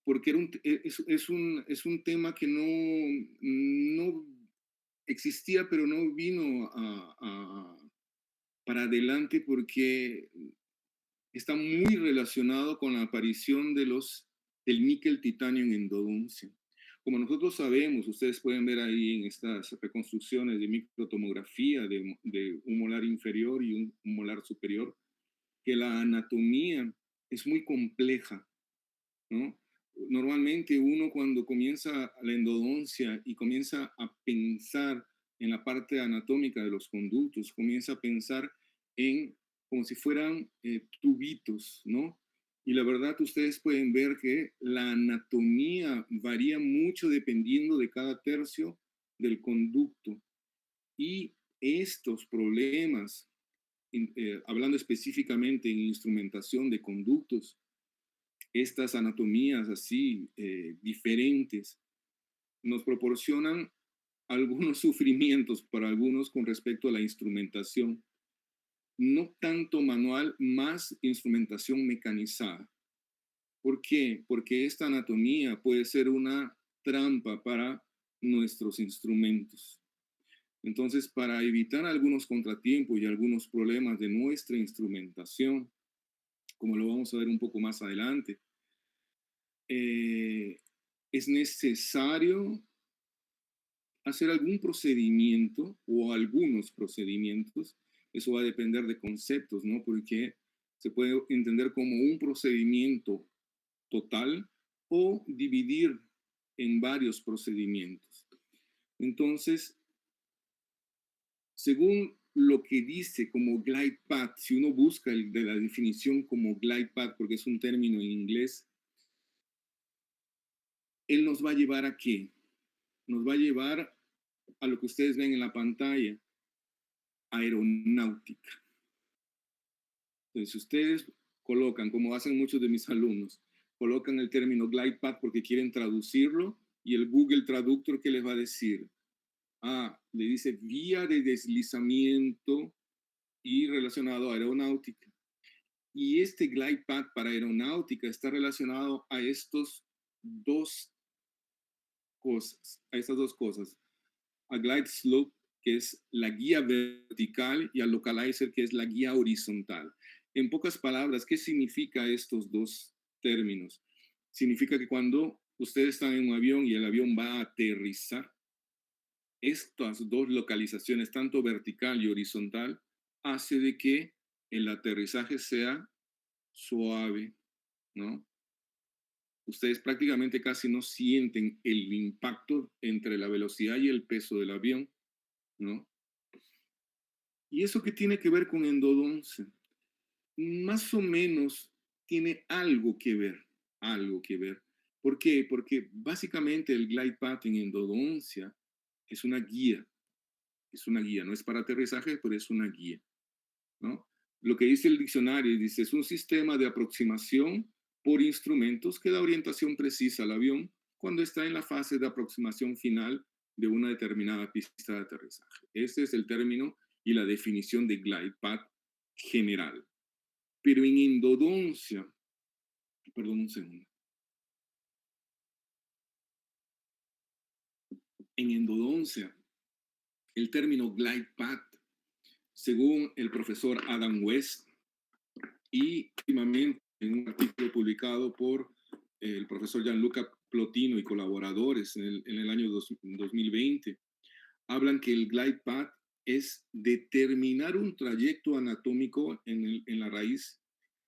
porque es un tema que no existía, pero no vino para adelante porque está muy relacionado con la aparición del níquel titanio en endodoncia. Como nosotros sabemos, ustedes pueden ver ahí en estas reconstrucciones de microtomografía de un molar inferior y un molar superior, que la anatomía es muy compleja, ¿no? Normalmente uno cuando comienza la endodoncia y comienza a pensar en la parte anatómica de los conductos, comienza a pensar en como si fueran tubitos, ¿no? Y la verdad ustedes pueden ver que la anatomía varía mucho dependiendo de cada tercio del conducto. Y estos problemas, hablando específicamente en instrumentación de conductos, estas anatomías así diferentes nos proporcionan algunos sufrimientos para algunos con respecto a la instrumentación, no tanto manual, más instrumentación mecanizada. ¿Por qué? Porque esta anatomía puede ser una trampa para nuestros instrumentos. Entonces, para evitar algunos contratiempos y algunos problemas de nuestra instrumentación, como lo vamos a ver un poco más adelante, eh, es necesario hacer algún procedimiento o algunos procedimientos. Eso va a depender de conceptos, ¿no? Porque se puede entender como un procedimiento total o dividir en varios procedimientos. Entonces, según lo que dice como glide path, si uno busca de la definición como glide path, porque es un término en inglés, él nos va a llevar a qué? Nos va a llevar a lo que ustedes ven en la pantalla, aeronáutica. Entonces, si ustedes colocan, como hacen muchos de mis alumnos, colocan el término glide path porque quieren traducirlo y el Google Traductor, ¿qué les va a decir? Le dice vía de deslizamiento y relacionado a aeronáutica. Y este glide path para aeronáutica está relacionado a estas dos cosas. A glide slope, que es la guía vertical, y al localizer, que es la guía horizontal. En pocas palabras, ¿qué significa estos dos términos? Significa que cuando ustedes están en un avión y el avión va a aterrizar, estas dos localizaciones, tanto vertical y horizontal, hace de que el aterrizaje sea suave, ¿no? Ustedes prácticamente casi no sienten el impacto entre la velocidad y el peso del avión, ¿no? ¿Y eso qué tiene que ver con endodoncia? Más o menos tiene algo que ver, algo que ver. ¿Por qué? Porque básicamente el glide path en endodoncia es una guía, no es para aterrizaje, pero es una guía, ¿no? Lo que dice el diccionario, dice, es un sistema de aproximación por instrumentos que da orientación precisa al avión cuando está en la fase de aproximación final de una determinada pista de aterrizaje. Ese es el término y la definición de glide path general. Pero en endodoncia, perdón un segundo, en endodoncia, el término glide path, según el profesor Adam West, y últimamente en un artículo publicado por el profesor Gianluca Plotino y colaboradores en el año 2020, hablan que el glide path es determinar un trayecto anatómico en la raíz,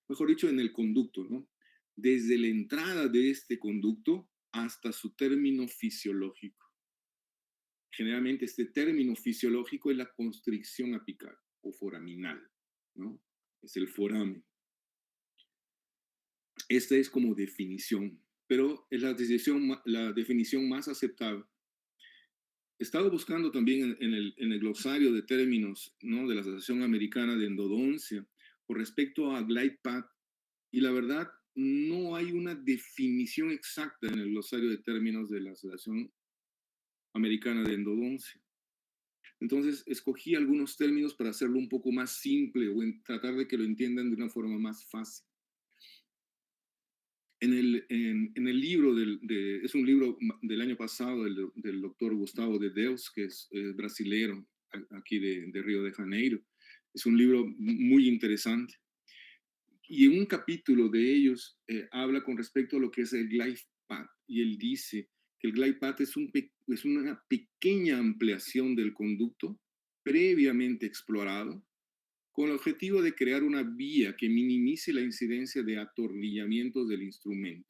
mejor dicho, en el conducto, ¿no? Desde la entrada de este conducto hasta su término fisiológico. Generalmente este término fisiológico es la constricción apical o foraminal, ¿no? Es el foramen. Esta es como definición, pero es la definición más aceptada. He estado buscando también en el glosario de términos, ¿no?, de la Asociación Americana de Endodoncia con respecto a glide path, y la verdad no hay una definición exacta en el glosario de términos de la Asociación Americana de Endodoncia. Entonces escogí algunos términos para hacerlo un poco más simple o tratar de que lo entiendan de una forma más fácil. En el libro, es un libro del año pasado del doctor Gustavo de Deus, que es brasilero, aquí de Río de Janeiro. Es un libro muy interesante. Y en un capítulo de ellos habla con respecto a lo que es el glide path. Y él dice que el glide path es una pequeña ampliación del conducto previamente explorado con el objetivo de crear una vía que minimice la incidencia de atornillamientos del instrumento.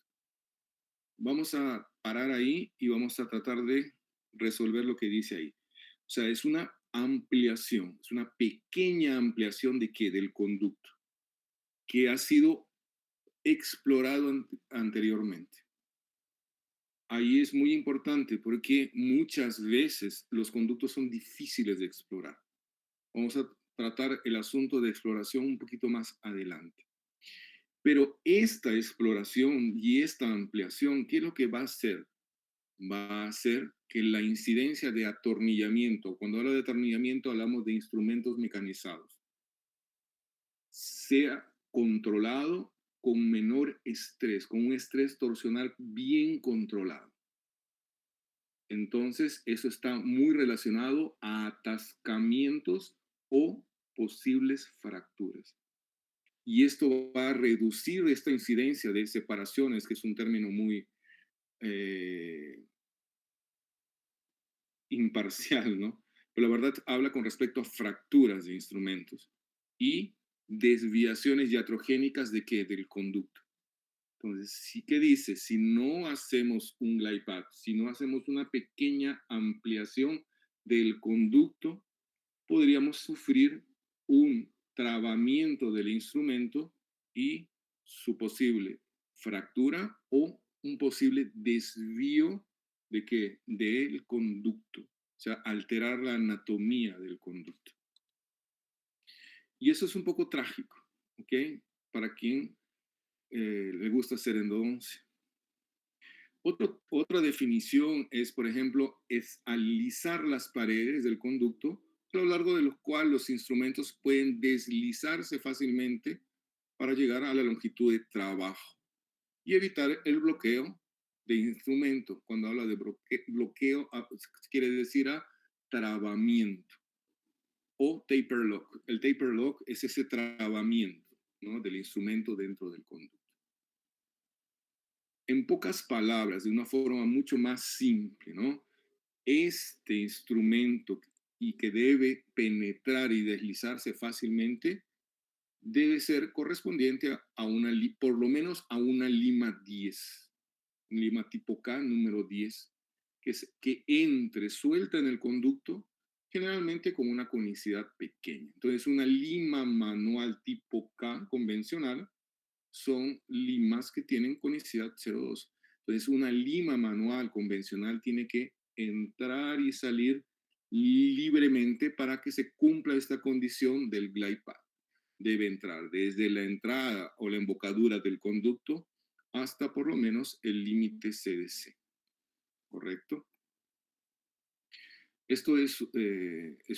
Vamos a parar ahí y vamos a tratar de resolver lo que dice ahí. O sea, es una ampliación, es una pequeña ampliación de qué? Del conducto, que ha sido explorado anteriormente. Ahí es muy importante porque muchas veces los conductos son difíciles de explorar. Vamos a tratar el asunto de exploración un poquito más adelante. Pero esta exploración y esta ampliación, ¿qué es lo que va a hacer? Va a hacer que la incidencia de atornillamiento, cuando hablo de atornillamiento hablamos de instrumentos mecanizados, sea controlado con menor estrés, con un estrés torsional bien controlado. Entonces, eso está muy relacionado a atascamientos o posibles fracturas. Y esto va a reducir esta incidencia de separaciones, que es un término muy imparcial, ¿no? Pero la verdad habla con respecto a fracturas de instrumentos y desviaciones iatrogénicas de qué? Del conducto. Entonces, ¿sí qué dice? Si no hacemos un glide path, si no hacemos una pequeña ampliación del conducto, podríamos sufrir un trabamiento del instrumento y su posible fractura o un posible desvío de qué? Del conducto, o sea, alterar la anatomía del conducto. Y eso es un poco trágico, ¿ok? Para quien le gusta hacer endodoncia. Otra definición es, por ejemplo, es alisar las paredes del conducto, a lo largo de los cuales los instrumentos pueden deslizarse fácilmente para llegar a la longitud de trabajo y evitar el bloqueo de instrumento. Cuando habla de bloqueo, quiere decir a trabamiento o taper lock. El taper lock es ese trabamiento, ¿no? Del instrumento dentro del conducto. En pocas palabras, de una forma mucho más simple, ¿no? Este instrumento y que debe penetrar y deslizarse fácilmente debe ser correspondiente a una, por lo menos a una lima 10, lima tipo K número 10, que entre suelta en el conducto, generalmente con una conicidad pequeña. Entonces, una lima manual tipo K convencional son limas que tienen conicidad 0,2. Entonces, una lima manual convencional tiene que entrar y salir libremente para que se cumpla esta condición del glide path. Debe entrar desde la entrada o la embocadura del conducto hasta por lo menos el límite CDC, ¿correcto? Esto es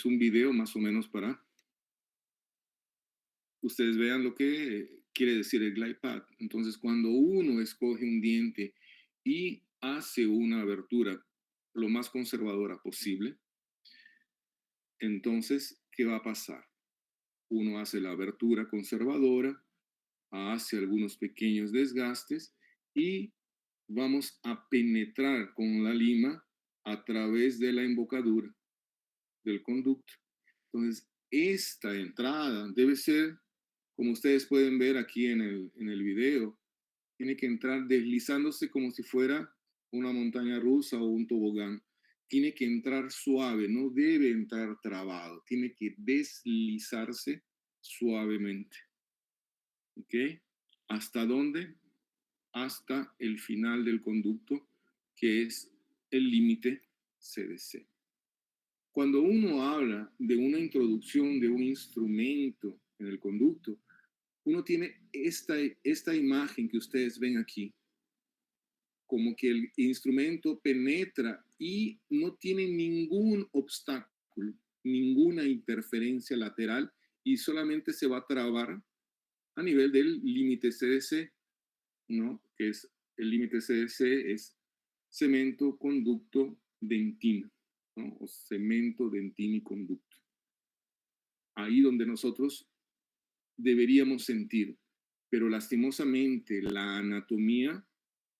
un video más o menos para ustedes vean lo que quiere decir el glide path. Entonces, cuando uno escoge un diente y hace una abertura lo más conservadora posible, entonces, ¿qué va a pasar? Uno hace la abertura conservadora, hace algunos pequeños desgastes y vamos a penetrar con la lima a través de la embocadura del conducto. Entonces, esta entrada debe ser, como ustedes pueden ver aquí en el video, tiene que entrar deslizándose como si fuera una montaña rusa o un tobogán. Tiene que entrar suave, no debe entrar trabado, tiene que deslizarse suavemente. ¿Ok? ¿Hasta dónde? Hasta el final del conducto, que es el límite CDC. Cuando uno habla de una introducción de un instrumento en el conducto, uno tiene esta imagen que ustedes ven aquí, como que el instrumento penetra y no tiene ningún obstáculo, ninguna interferencia lateral y solamente se va a trabar a nivel del límite CDC. ¿no? Que es el límite CDC, es cemento, conducto, dentina, ¿no? O cemento, dentina y conducto. Ahí donde nosotros deberíamos sentir, pero lastimosamente la anatomía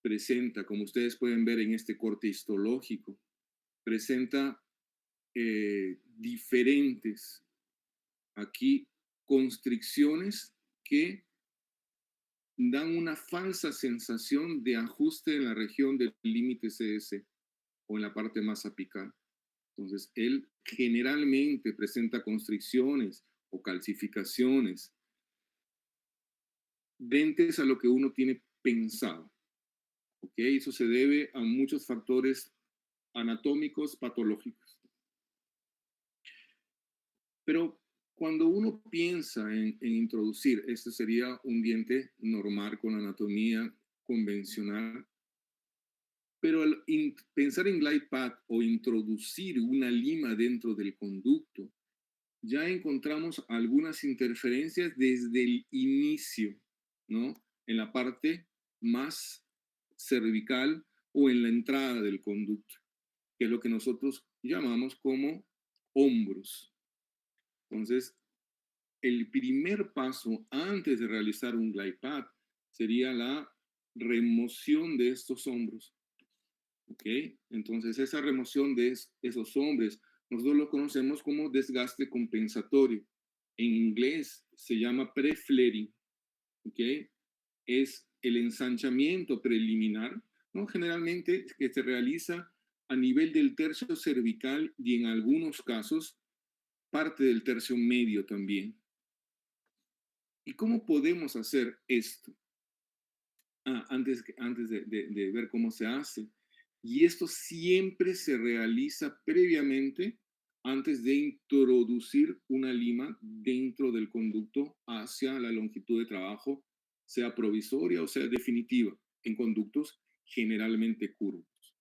presenta, como ustedes pueden ver en este corte histológico, presenta diferentes aquí constricciones que dan una falsa sensación de ajuste en la región del límite CS o en la parte más apical. Entonces, él generalmente presenta constricciones o calcificaciones dentes a lo que uno tiene pensado. ¿Ok? Eso se debe a muchos factores anatómicos patológicos. Pero cuando uno piensa en introducir, este sería un diente normal con anatomía convencional, pero al pensar en glide path o introducir una lima dentro del conducto, ya encontramos algunas interferencias desde el inicio, ¿no? En la parte más cervical o en la entrada del conducto, que es lo que nosotros llamamos como hombros. Entonces, el primer paso antes de realizar un glide path sería la remoción de estos hombros. ¿Ok? Entonces, esa remoción de esos hombros, nosotros lo conocemos como desgaste compensatorio. En inglés se llama pre-flaring. ¿Ok? Es el ensanchamiento preliminar, ¿no? Generalmente que se realiza a nivel del tercio cervical y en algunos casos parte del tercio medio también. ¿Y cómo podemos hacer esto? Antes de ver cómo se hace. Y esto siempre se realiza previamente antes de introducir una lima dentro del conducto hacia la longitud de trabajo, sea provisoria o sea definitiva, en conductos generalmente curvos.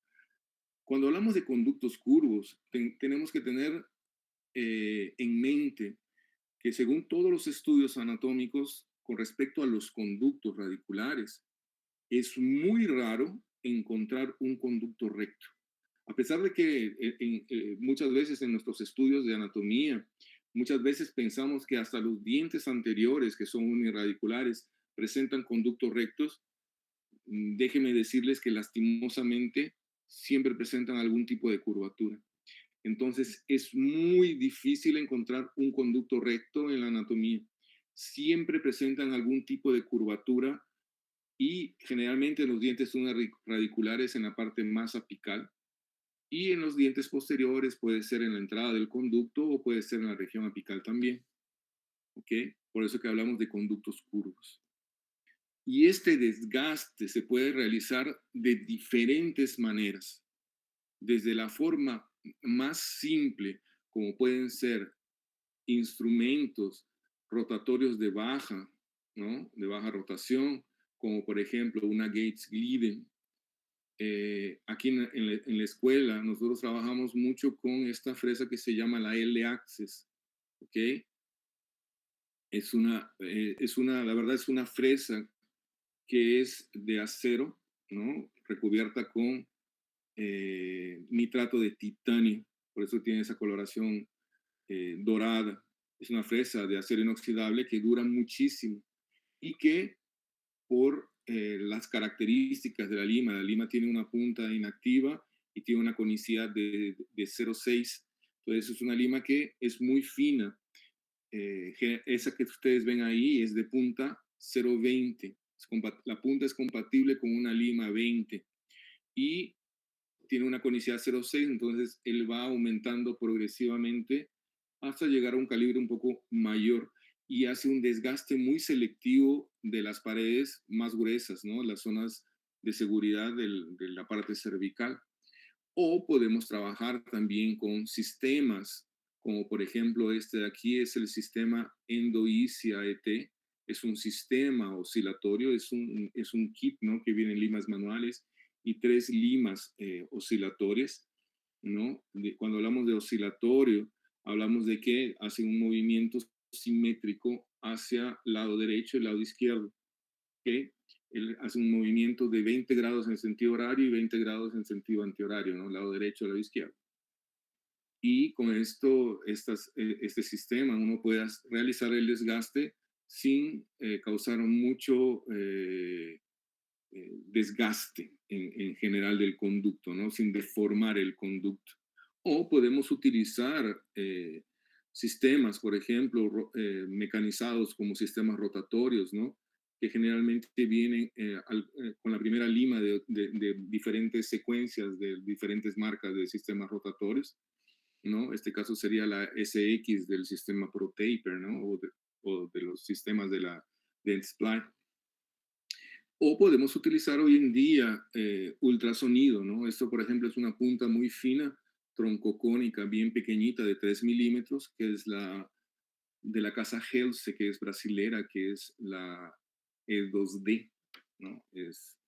Cuando hablamos de conductos curvos, tenemos que tener en mente que según todos los estudios anatómicos con respecto a los conductos radiculares, es muy raro encontrar un conducto recto. A pesar de que muchas veces en nuestros estudios de anatomía, muchas veces pensamos que hasta los dientes anteriores, que son unirradiculares, presentan conductos rectos, déjenme decirles que lastimosamente siempre presentan algún tipo de curvatura. Entonces es muy difícil encontrar un conducto recto en la anatomía. Siempre presentan algún tipo de curvatura y generalmente los dientes son radiculares en la parte más apical y en los dientes posteriores puede ser en la entrada del conducto o puede ser en la región apical también, ¿ok? Por eso que hablamos de conductos curvos. Y este desgaste se puede realizar de diferentes maneras, desde la forma más simple, como pueden ser instrumentos rotatorios de baja, ¿no? De baja rotación, como por ejemplo una Gates Glidden. Aquí en la escuela nosotros trabajamos mucho con esta fresa que se llama la L-Access, ¿ok? La verdad es una fresa que es de acero, ¿no? Recubierta con nitrato de titanio, por eso tiene esa coloración dorada. Es una fresa de acero inoxidable que dura muchísimo y que por las características de la lima tiene una punta inactiva y tiene una conicidad de 0,6. Entonces es una lima que es muy fina. Esa que ustedes ven ahí es de punta 0,20. La punta es compatible con una lima 20 y tiene una conicidad 0,6, entonces él va aumentando progresivamente hasta llegar a un calibre un poco mayor y hace un desgaste muy selectivo de las paredes más gruesas, ¿no? Las zonas de seguridad de la parte cervical. O podemos trabajar también con sistemas, como por ejemplo este de aquí es el sistema Endoisia ET, es un sistema oscilatorio, es un kit, ¿no? Que viene en limas manuales y 3 limas oscilatorias, ¿no? Cuando hablamos de oscilatorio, hablamos de que hace un movimiento simétrico hacia lado derecho y lado izquierdo, ¿ok? él hace un movimiento de 20 grados en sentido horario y 20 grados en sentido antihorario, ¿no? Lado derecho, lado izquierdo. Y con esto, este sistema, uno puede realizar el desgaste sin causar mucho desgaste en general del conducto, ¿no? Sin deformar el conducto. O podemos utilizar sistemas, por ejemplo, mecanizados como sistemas rotatorios, ¿no? Que generalmente vienen con la primera lima de diferentes secuencias de diferentes marcas de sistemas rotatorios, ¿no? Este caso sería la SX del sistema ProTaper, ¿no? O de los sistemas de la Dentsply. O podemos utilizar hoy en día ultrasonido, ¿no? Esto, por ejemplo, es una punta muy fina, troncocónica, bien pequeñita, de 3 milímetros, que es la de la casa Helse, que es brasilera, que es la E2D, ¿no? Es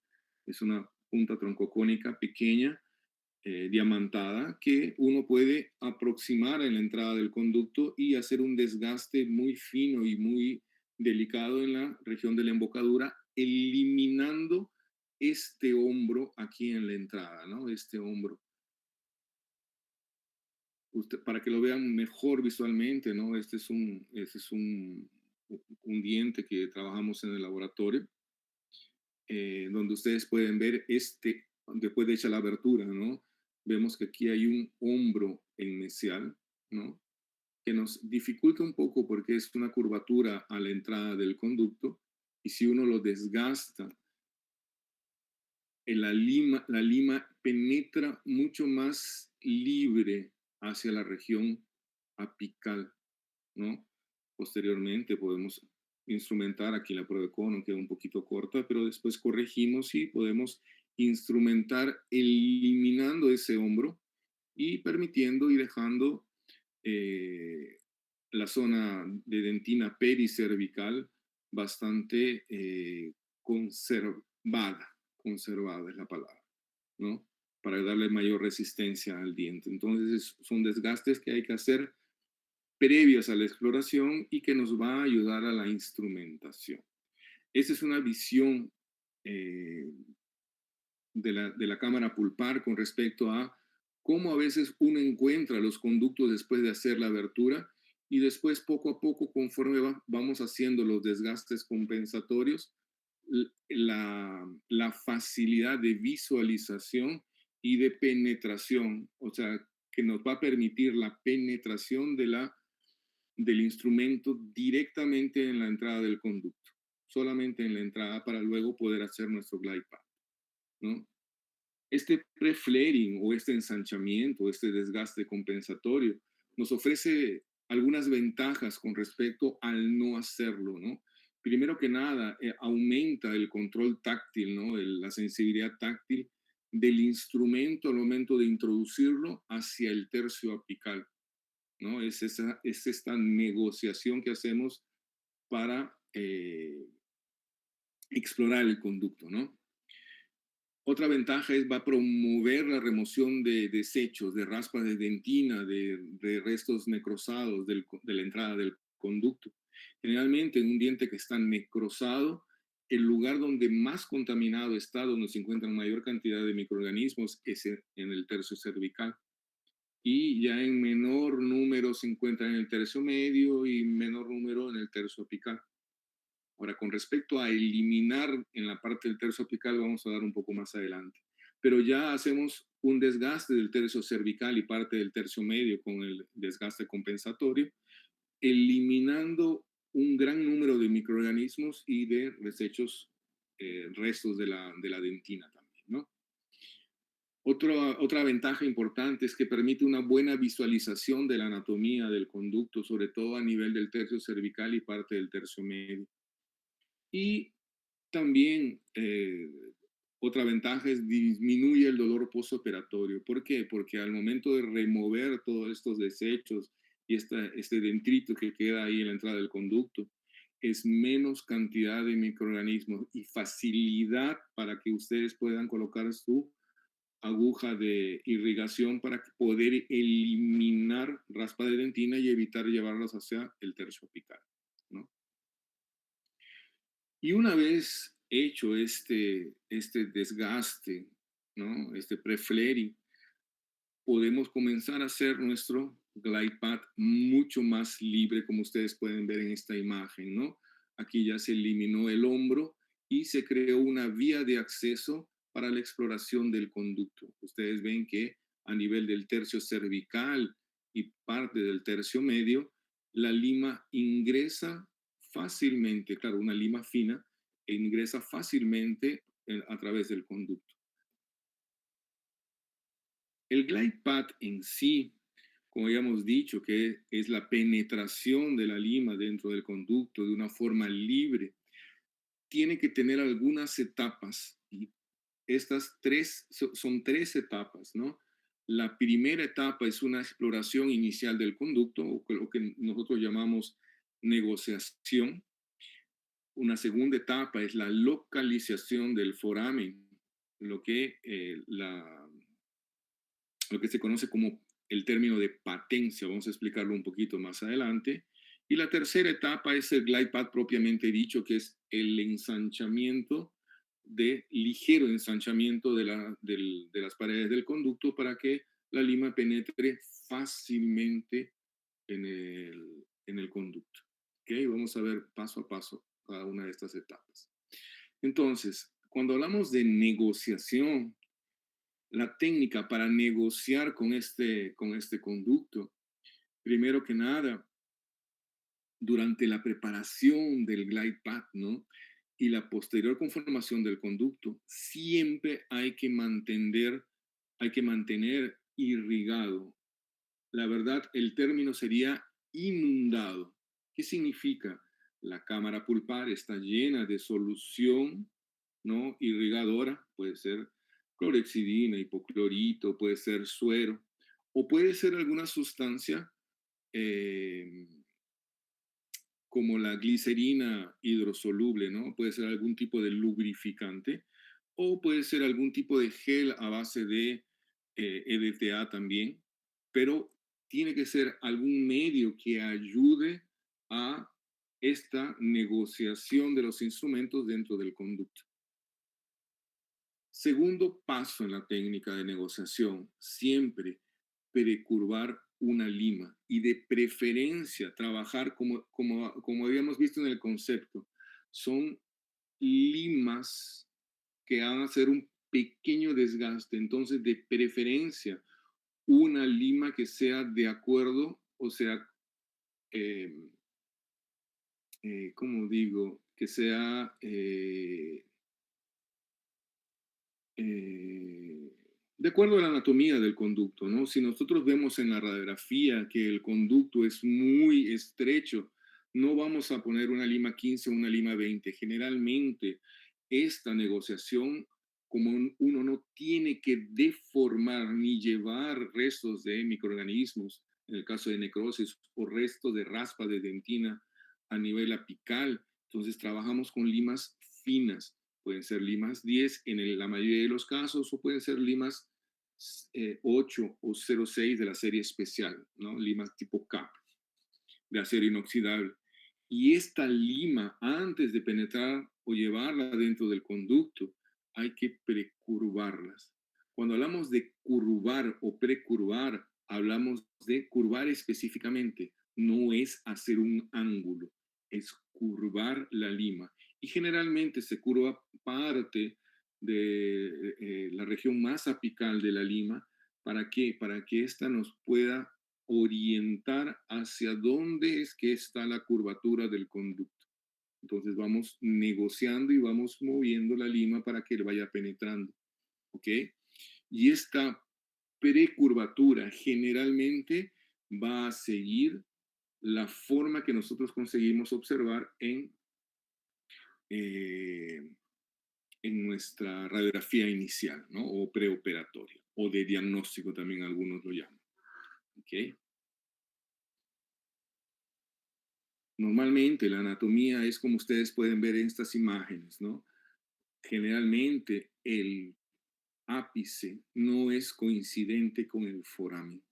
una punta troncocónica pequeña, diamantada, que uno puede aproximar en la entrada del conducto y hacer un desgaste muy fino y muy delicado en la región de la embocadura, eliminando este hombro aquí en la entrada, ¿no? Este hombro. Para que lo vean mejor visualmente, ¿no? Un diente que trabajamos en el laboratorio, donde ustedes pueden ver después de hecha la abertura, ¿no? Vemos que aquí hay un hombro en mesial, ¿no? Que nos dificulta un poco porque es una curvatura a la entrada del conducto, y si uno lo desgasta, la lima penetra mucho más libre hacia la región apical, ¿no? Posteriormente podemos instrumentar, aquí la prueba de cono queda un poquito corta, pero después corregimos y podemos instrumentar eliminando ese hombro y permitiendo y dejando eh, la zona de dentina pericervical bastante conservada, conservada es la palabra, ¿no? Para darle mayor resistencia al diente. Entonces, son desgastes que hay que hacer previas a la exploración y que nos va a ayudar a la instrumentación. Esa es una visión eh, de la cámara pulpar con respecto a cómo a veces uno encuentra los conductos después de hacer la abertura y después poco a poco, conforme vamos haciendo los desgastes compensatorios, la facilidad de visualización y de penetración, o sea, que nos va a permitir la penetración del instrumento directamente en la entrada del conducto, solamente en la entrada para luego poder hacer nuestro glide path, ¿no? Este pre-flaring o este ensanchamiento, este desgaste compensatorio, nos ofrece algunas ventajas con respecto al no hacerlo, ¿no? Primero que nada, aumenta el control táctil, ¿no? La sensibilidad táctil del instrumento al momento de introducirlo hacia el tercio apical, ¿no? Es esta negociación que hacemos para explorar el conducto, ¿no? Otra ventaja va a promover la remoción de desechos, de raspas de dentina, de restos necrosados de la entrada del conducto. Generalmente en un diente que está necrosado, el lugar donde más contaminado está, donde se encuentra mayor cantidad de microorganismos, es en el tercio cervical. Y ya en menor número se encuentra en el tercio medio y menor número en el tercio apical. Ahora, con respecto a eliminar en la parte del tercio apical, vamos a dar un poco más adelante. Pero ya hacemos un desgaste del tercio cervical y parte del tercio medio con el desgaste compensatorio, eliminando un gran número de microorganismos y de desechos, restos de la dentina también, ¿no? Otra ventaja importante es que permite una buena visualización de la anatomía del conducto, sobre todo a nivel del tercio cervical y parte del tercio medio. Y también otra ventaja es disminuye el dolor postoperatorio. ¿Por qué? Porque al momento de remover todos estos desechos y este dentrito que queda ahí en la entrada del conducto, es menos cantidad de microorganismos y facilidad para que ustedes puedan colocar su aguja de irrigación para poder eliminar raspa de dentina y evitar llevarlas hacia el tercio apical, ¿no? Y una vez hecho este desgaste, ¿no? Este prefleri, podemos comenzar a hacer nuestro glide path mucho más libre, como ustedes pueden ver en esta imagen, ¿no? Aquí ya se eliminó el hombro y se creó una vía de acceso para la exploración del conducto. Ustedes ven que a nivel del tercio cervical y parte del tercio medio, la lima ingresa fácilmente, claro, una lima fina, ingresa fácilmente a través del conducto. El glide path en sí, como habíamos dicho, que es la penetración de la lima dentro del conducto de una forma libre, tiene que tener algunas etapas. Y estas son tres etapas, ¿no? La primera etapa es una exploración inicial del conducto, o lo que nosotros llamamos negociación. Una segunda etapa es la localización del foramen, lo que lo que se conoce como el término de patencia. Vamos a explicarlo un poquito más adelante. Y la tercera etapa es el glide path propiamente dicho, que es el ensanchamiento, ligero ensanchamiento de las paredes del conducto para que la lima penetre fácilmente en el conducto. ¿Okay? Vamos a ver paso a paso cada una de estas etapas. Entonces, cuando hablamos de negociación, la técnica para negociar con este conducto, primero que nada, durante la preparación del glide path, ¿no? Y la posterior conformación del conducto, siempre hay que mantener irrigado. La verdad, el término sería inundado. ¿Qué significa? La cámara pulpar está llena de solución, ¿no? Irrigadora, puede ser clorexidina, hipoclorito, puede ser suero, o puede ser alguna sustancia eh, como la glicerina hidrosoluble, ¿no? Puede ser algún tipo de lubrificante, o puede ser algún tipo de gel a base de EDTA también, pero tiene que ser algún medio que ayude a esta negociación de los instrumentos dentro del conducto. Segundo paso en la técnica de negociación, siempre precurvar una lima y de preferencia trabajar como habíamos visto en el concepto. Son limas que van a hacer un pequeño desgaste, entonces de preferencia una lima que sea de acuerdo, o sea, eh, ¿cómo digo? Que sea eh, de acuerdo a la anatomía del conducto, ¿no? Si nosotros vemos en la radiografía que el conducto es muy estrecho, no vamos a poner una lima 15 o una lima 20. Generalmente, esta negociación, como uno no tiene que deformar ni llevar restos de microorganismos, en el caso de necrosis, o restos de raspa de dentina a nivel apical, entonces trabajamos con limas finas. Pueden ser limas 10 en la mayoría de los casos, o pueden ser limas 8 o 06 de la serie especial, ¿no? Limas tipo CAP, de acero inoxidable. Y esta lima, antes de penetrar o llevarla dentro del conducto, hay que precurvarlas. Cuando hablamos de curvar o precurvar, hablamos de curvar específicamente. No es hacer un ángulo, es curvar la lima. Y generalmente se curva parte de la región más apical de la lima. ¿Para qué? Para que ésta nos pueda orientar hacia dónde es que está la curvatura del conducto. Entonces vamos negociando y vamos moviendo la lima para que vaya penetrando. ¿Ok? Y esta precurvatura generalmente va a seguir la forma que nosotros conseguimos observar eh, en nuestra radiografía inicial, ¿no? O preoperatoria, o de diagnóstico también algunos lo llaman. ¿Ok? Normalmente la anatomía es como ustedes pueden ver en estas imágenes, ¿no? Generalmente el ápice no es coincidente con el foramen.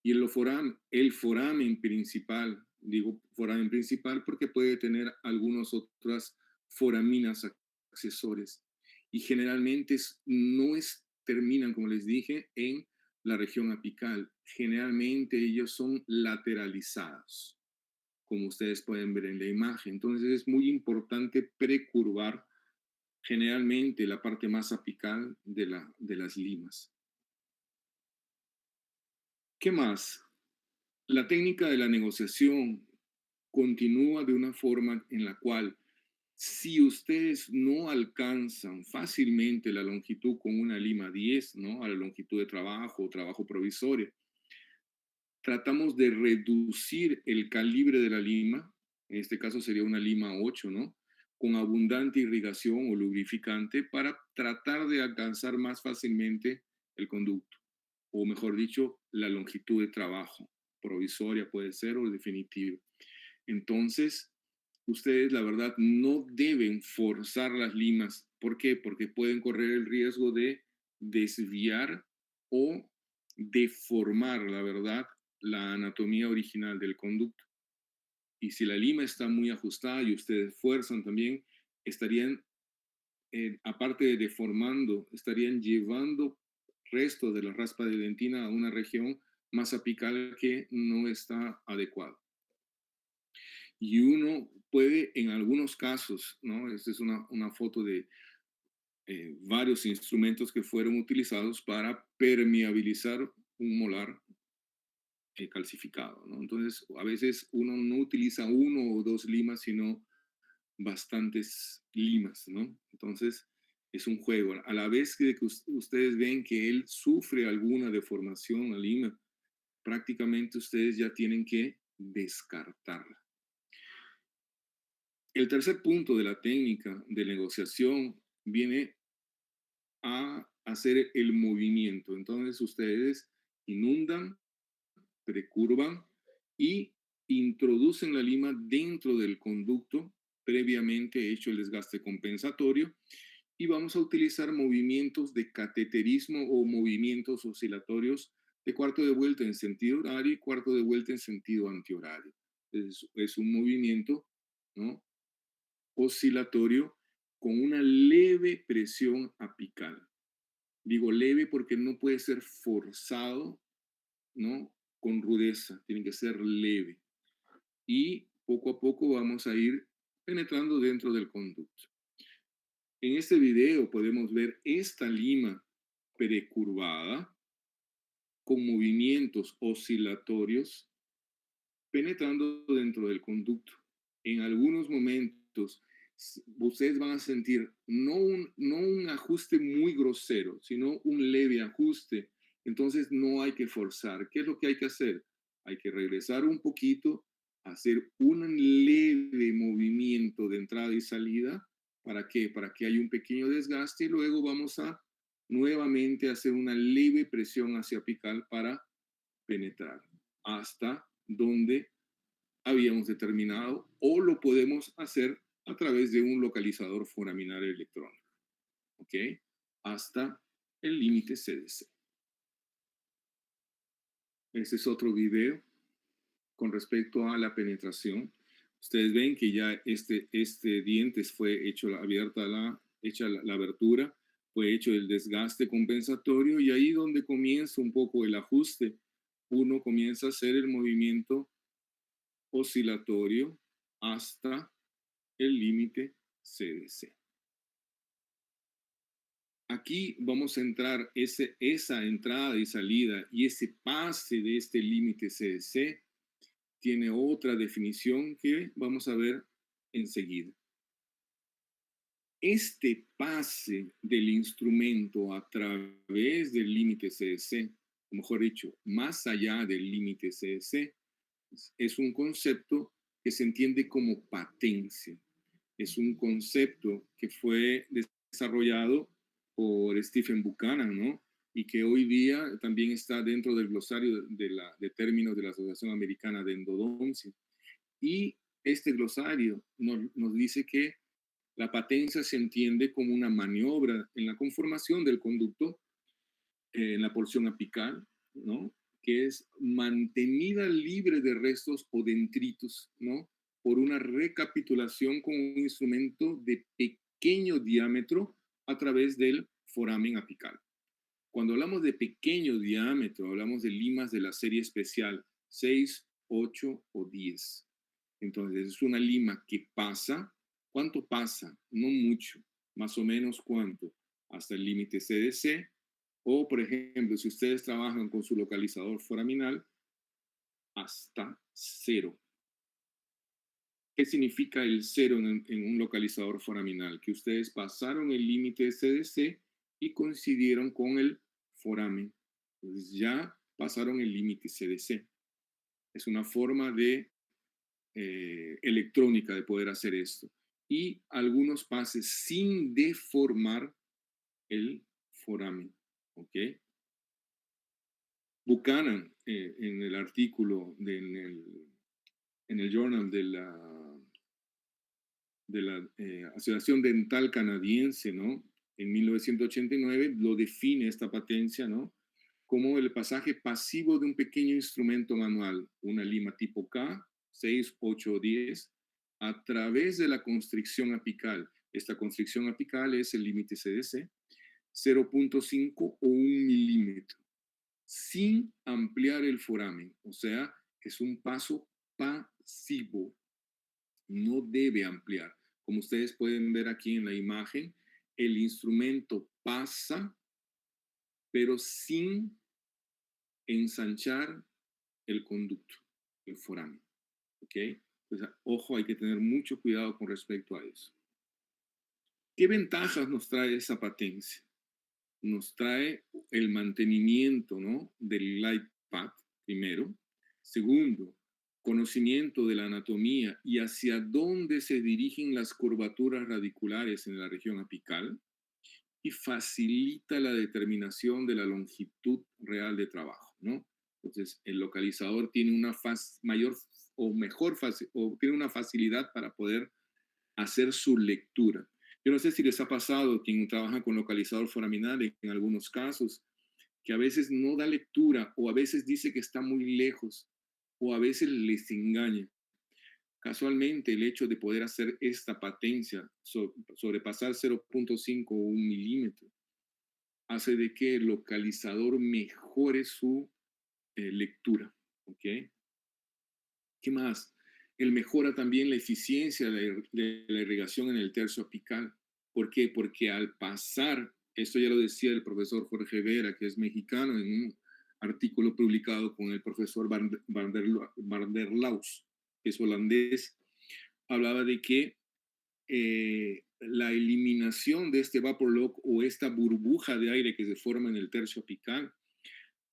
Y el foramen principal, digo foramen principal porque puede tener algunas otras foraminas accesores. Y generalmente terminan, como les dije, en la región apical. Generalmente ellos son lateralizados, como ustedes pueden ver en la imagen. Entonces es muy importante precurvar generalmente la parte más apical de las limas. ¿Qué más? La técnica de la negociación continúa de una forma en la cual si ustedes no alcanzan fácilmente la longitud con una lima 10, ¿no? A la longitud de trabajo o trabajo provisorio, tratamos de reducir el calibre de la lima, en este caso sería una lima 8, ¿no? Con abundante irrigación o lubrificante para tratar de alcanzar más fácilmente el conducto, o mejor dicho, la longitud de trabajo, provisoria puede ser o definitiva. Entonces, ustedes la verdad no deben forzar las limas. ¿Por qué? Porque pueden correr el riesgo de desviar o deformar, la verdad, la anatomía original del conducto. Y si la lima está muy ajustada y ustedes fuerzan también, estarían, aparte de deformando, estarían llevando restos de la raspa de dentina a una región más apical que no está adecuada. Y uno puede, en algunos casos, ¿no? Esta es una foto de varios instrumentos que fueron utilizados para permeabilizar un molar calcificado, ¿no? Entonces, a veces uno no utiliza uno o dos limas, sino bastantes limas, ¿no? Entonces, es un juego. A la vez que ustedes ven que él sufre alguna deformación, la lima, prácticamente ustedes ya tienen que descartarla. El tercer punto de la técnica de negociación viene a hacer el movimiento. Entonces ustedes inundan, precurvan y introducen la lima dentro del conducto previamente hecho el desgaste compensatorio y vamos a utilizar movimientos de cateterismo o movimientos oscilatorios de cuarto de vuelta en sentido horario y cuarto de vuelta en sentido antihorario. Es un movimiento, ¿no? Oscilatorio con una leve presión apical. Digo leve porque no puede ser forzado, ¿no? Con rudeza, tiene que ser leve. Y poco a poco vamos a ir penetrando dentro del conducto. En este video podemos ver esta lima precurvada con movimientos oscilatorios penetrando dentro del conducto. En algunos momentos ustedes van a sentir no un ajuste muy grosero, sino un leve ajuste. Entonces no hay que forzar. ¿Qué es lo que hay que hacer? Hay que regresar un poquito, hacer un leve movimiento de entrada y salida. ¿Para qué? Para que haya un pequeño desgaste y luego vamos a nuevamente hacer una leve presión hacia apical para penetrar hasta donde habíamos determinado o lo podemos hacer a través de un localizador foraminal electrónico, ¿ok? Hasta el límite CDC. Este es otro video con respecto a la penetración. Ustedes ven que ya este diente fue hecho hecha la abertura, fue hecho el desgaste compensatorio y ahí donde comienza un poco el ajuste, uno comienza a hacer el movimiento oscilatorio hasta el límite CDC. Aquí vamos a entrar esa entrada y salida y ese pase de este límite CDC tiene otra definición que vamos a ver enseguida. Este pase del instrumento a través del límite CDC, o mejor dicho, más allá del límite CDC, es un concepto que se entiende como patencia. Es un concepto que fue desarrollado por Stephen Buchanan, ¿no? Y que hoy día también está dentro del glosario de términos de la Asociación Americana de Endodoncia. Y este glosario nos dice que la patencia se entiende como una maniobra en la conformación del conducto en la porción apical, ¿no? Que es mantenida libre de restos o dentritos, ¿no? Por una recapitulación con un instrumento de pequeño diámetro a través del foramen apical. Cuando hablamos de pequeño diámetro, hablamos de limas de la serie especial 6, 8 o 10. Entonces, es una lima que pasa. ¿Cuánto pasa? No mucho. Más o menos cuánto. Hasta el límite CDC. O, por ejemplo, si ustedes trabajan con su localizador foraminal, hasta cero. ¿Qué significa el cero en un localizador foraminal? Que ustedes pasaron el límite de CDC y coincidieron con el foramen. Entonces ya pasaron el límite CDC. Es una forma de electrónica de poder hacer esto. Y algunos pases sin deformar el foramen. ¿Ok? Buchanan, en el artículo, en el journal de la Asociación Dental Canadiense, ¿no? En 1989 lo define esta patencia, ¿no? Como el pasaje pasivo de un pequeño instrumento manual, una lima tipo K, 6, 8 o 10, a través de la constricción apical. Esta constricción apical es el límite CDC, 0.5 o 1 milímetro, sin ampliar el foramen. O sea, es un paso pasivo, no debe ampliar. Como ustedes pueden ver aquí en la imagen, el instrumento pasa, pero sin ensanchar el conducto, el foramen. ¿Ok? Pues, ojo, hay que tener mucho cuidado con respecto a eso. ¿Qué ventajas nos trae esa patencia? Nos trae el mantenimiento, ¿no?, del glide path, primero. Segundo, conocimiento de la anatomía y hacia dónde se dirigen las curvaturas radiculares en la región apical, y facilita la determinación de la longitud real de trabajo, ¿no? Entonces, el localizador tiene una mayor o mejor o tiene una facilidad para poder hacer su lectura. Yo no sé si les ha pasado, quien trabaja con localizador foraminal en algunos casos, que a veces no da lectura o a veces dice que está muy lejos o a veces les engaña. Casualmente, el hecho de poder hacer esta patencia, sobrepasar 0.5 o 1 milímetro, hace de que el localizador mejore su lectura. ¿Ok? ¿Qué más? Él mejora también la eficiencia de la irrigación en el tercio apical. ¿Por qué? Porque al pasar, esto ya lo decía el profesor Jorge Vera, que es mexicano, en un artículo publicado con el profesor Van der Laus, que es holandés, hablaba de que la eliminación de este vapor lock o esta burbuja de aire que se forma en el tercio apical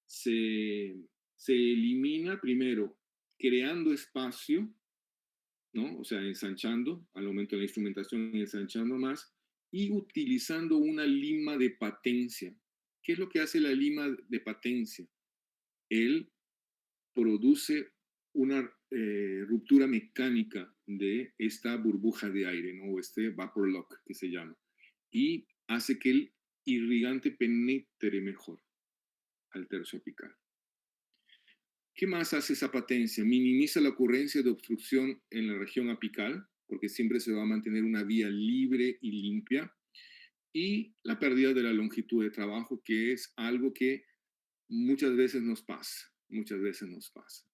se, se elimina primero creando espacio, ¿no? O sea, ensanchando, al momento de la instrumentación, ensanchando más, y utilizando una lima de patencia. ¿Qué es lo que hace la lima de patencia? Él produce una ruptura mecánica de esta burbuja de aire, ¿no? O este vapor lock que se llama, y hace que el irrigante penetre mejor al tercio apical. ¿Qué más hace esa patencia? Minimiza la ocurrencia de obstrucción en la región apical, porque siempre se va a mantener una vía libre y limpia, y la pérdida de la longitud de trabajo, que es algo que muchas veces nos pasa, muchas veces nos pasa.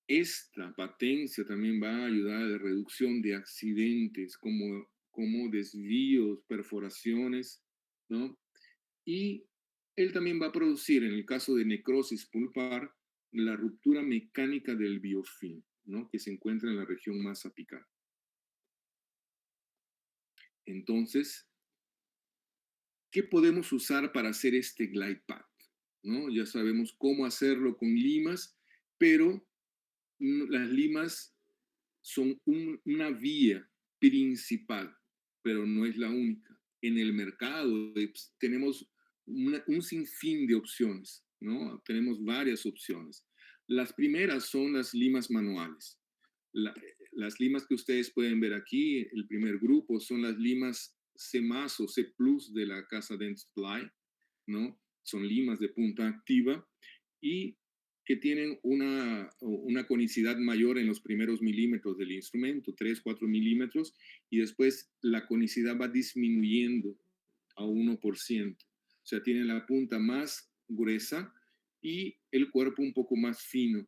Esta patencia también va a ayudar a la reducción de accidentes como desvíos, perforaciones, ¿no? Y él también va a producir, en el caso de necrosis pulpar, la ruptura mecánica del biofilm, ¿no?, que se encuentra en la región más apical. Entonces, ¿qué podemos usar para hacer este glide path? ¿No? Ya sabemos cómo hacerlo con limas, pero las limas son una vía principal, pero no es la única. En el mercado tenemos un sinfín de opciones, ¿no? Tenemos varias opciones. Las primeras son las limas manuales. Las limas que ustedes pueden ver aquí, el primer grupo, son las limas C+, o C+, de la casa Dentsply, ¿no? Son limas de punta activa y que tienen una conicidad mayor en los primeros milímetros del instrumento, 3, 4 milímetros, y después la conicidad va disminuyendo a 1%. O sea, tiene la punta más gruesa y el cuerpo un poco más fino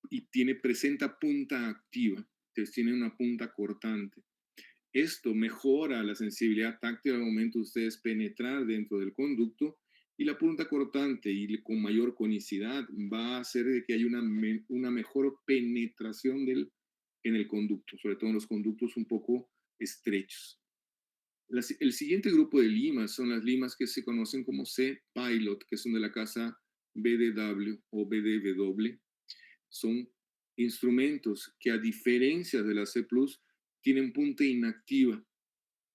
y presenta punta activa, entonces tiene una punta cortante. Esto mejora la sensibilidad táctil al momento de ustedes penetrar dentro del conducto, y la punta cortante y con mayor conicidad va a hacer de que haya una mejor penetración en el conducto, sobre todo en los conductos un poco estrechos. El siguiente grupo de limas son las limas que se conocen como C-Pilot, que son de la casa BDW o BDW. Son instrumentos que, a diferencia de la C+, tienen punta inactiva,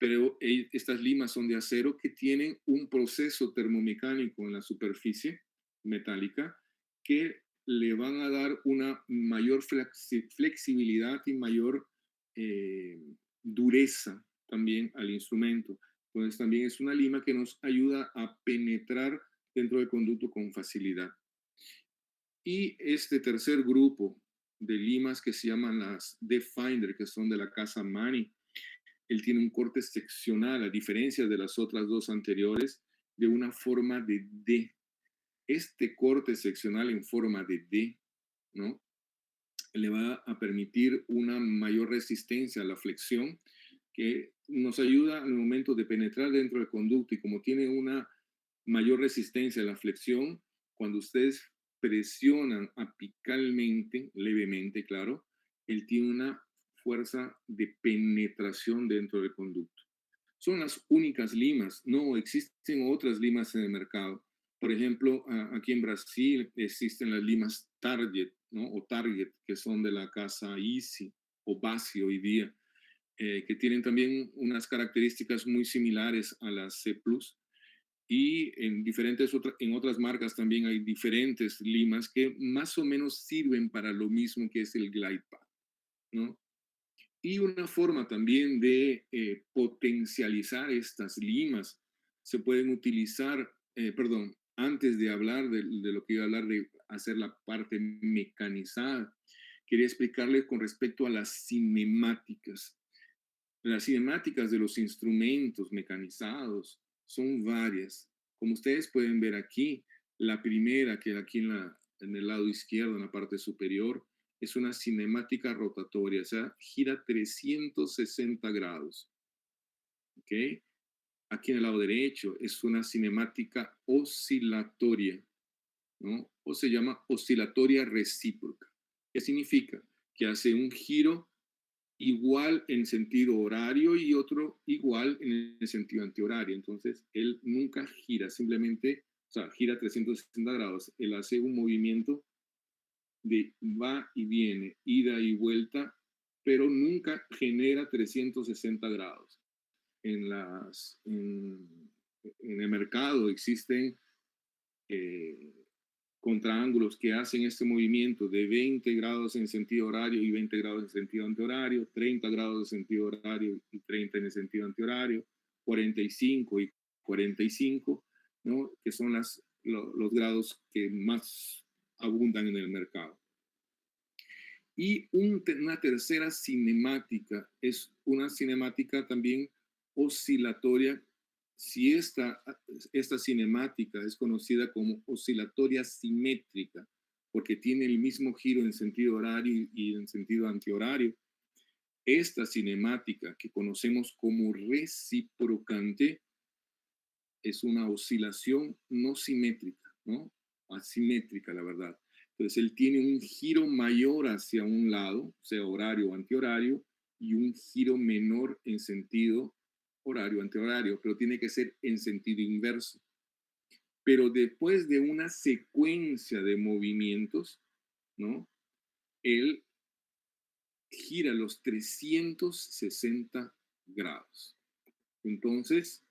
pero estas limas son de acero que tienen un proceso termomecánico en la superficie metálica que le van a dar una mayor flexibilidad y mayor eh, dureza también al instrumento. Entonces también es una lima que nos ayuda a penetrar dentro del conducto con facilidad. Y este tercer grupo de limas que se llaman las D-Finder, que son de la casa Mani, él tiene un corte seccional, a diferencia de las otras dos anteriores, de una forma de D. Este corte seccional en forma de D, ¿no?, le va a permitir una mayor resistencia a la flexión, que nos ayuda al momento de penetrar dentro del conducto, y como tiene una mayor resistencia a la flexión, cuando ustedes presionan apicalmente, levemente, claro, él tiene una fuerza de penetración dentro del conducto. Son las únicas limas, no existen otras limas en el mercado. Por ejemplo, aquí en Brasil existen las limas Target, ¿no?, o Target, que son de la casa Easy o Basi hoy día, que tienen también unas características muy similares a las C+, y en otras marcas también hay diferentes limas que más o menos sirven para lo mismo que es el glide path, ¿no? Y una forma también de potencializar estas limas, se pueden utilizar, perdón, antes de hablar de lo que iba a hablar de hacer la parte mecanizada, quería explicarles con respecto a las cinemáticas. Las cinemáticas de los instrumentos mecanizados son varias. Como ustedes pueden ver aquí, la primera, que aquí en el lado izquierdo, en la parte superior, es una cinemática rotatoria, o sea, gira 360 grados. ¿Ok? Aquí en el lado derecho es una cinemática oscilatoria, ¿no? O se llama oscilatoria recíproca. ¿Qué significa? Que hace un giro igual en sentido horario y otro igual en el sentido antihorario. Entonces, él nunca gira, simplemente, o sea, gira 360 grados. Él hace un movimiento de va y viene, ida y vuelta, pero nunca genera 360 grados. En, en el mercado existen eh, contraángulos que hacen este movimiento de 20 grados en sentido horario y 20 grados en sentido antihorario, 30 grados en sentido horario y 30 en el sentido antihorario, 45 y 45, ¿no?, que son los grados que más abundan en el mercado. Y una tercera cinemática es una cinemática también oscilatoria. Si esta cinemática es conocida como oscilatoria simétrica, porque tiene el mismo giro en sentido horario y en sentido antihorario, esta cinemática que conocemos como reciprocante es una oscilación no simétrica, ¿no? Asimétrica, la verdad. Entonces, él tiene un giro mayor hacia un lado, sea horario o antihorario, y un giro menor en sentido horario, antihorario, pero tiene que ser en sentido inverso. Pero después de una secuencia de movimientos, ¿no?, él gira los 360 grados. Entonces,